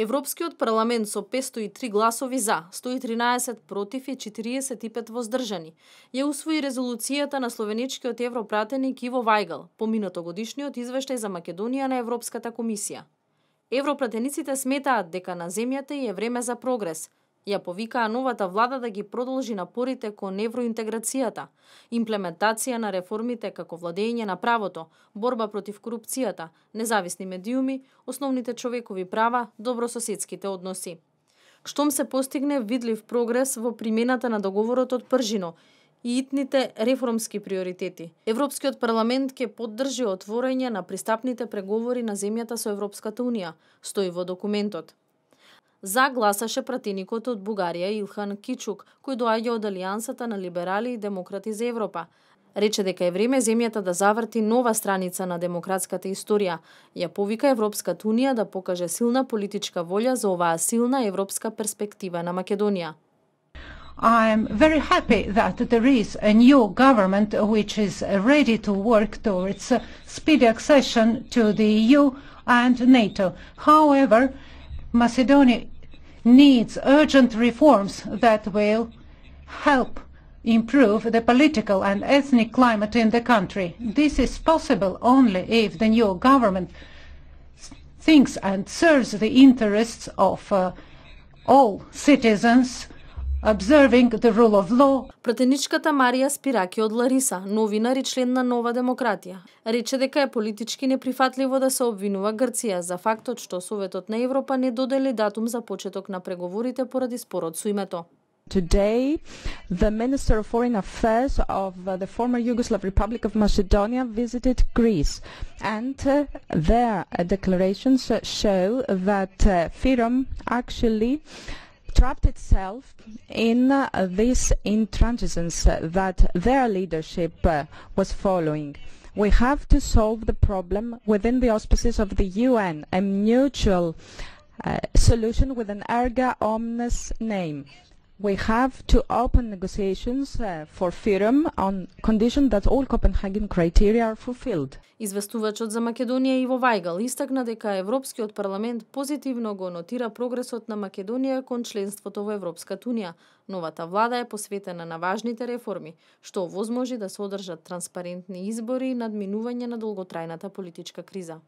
Европскиот парламент со 503 гласови за, 113 против и 45 воздржани, ја усвои резолуцијата на словеничкиот европратеник Иво Вајгал по минатогодишниот извештај за Македонија на Европската комисија. Европратениците сметаат дека на земјата е време за прогрес. Ја повикаа новата влада да ги продолжи напорите кон евроинтеграцијата, имплементација на реформите како владење на правото, борба против корупцијата, независни медиуми, основните човекови права, добрососедските односи. Штом се постигне видлив прогрес во примената на договорот од Пржино и итните реформски приоритети, Европскиот парламент ќе поддржи отворање на пристапните преговори на земјата со Европската унија, стои во документот. За гласаше пратеникот од Бугарија Илхан Кичук, кој доаѓа од Алијансата на либерали и демократи за Европа. Рече дека е време земјата да заврти нова страница на демократската историја. Ја повика Европската унија да покаже силна политичка волја за оваа силна европска перспектива на Македонија. I am very happy that there is a new government which is ready to work towards speedy accession to the EU and NATO. However, Macedonia needs urgent reforms that will help improve the political and ethnic climate in the country. This is possible only if the new government thinks and serves the interests of all citizens, observing the rule of law. Пратеничката Марија Спираки од Лариса, новинар и член на Нова демократија, рече дека е политички неприфатливо да се обвинува Грција за фактот што Советот на Европа не додели датум за почеток на преговорите поради спорот со името. Today, the Minister of Foreign Affairs of the former Yugoslav Republic of Macedonia visited Greece, and their declarations show that FYROM actually trapped itself in this intransigence that their leadership was following. We have to solve the problem within the auspices of the UN, a mutual solution with an erga omnes name. We have to open negotiations for FYROM on condition that all Copenhagen criteria are fulfilled. Известувачот за Македонија Иво Вајгал истакна дека Европскиот парламент позитивно го нотира прогресот на Македонија кон членството во Европската унија. Новата влада е посветена на важните реформи, што овозможи да се одржат транспарентни избори и надминување на долготрајната политичка криза.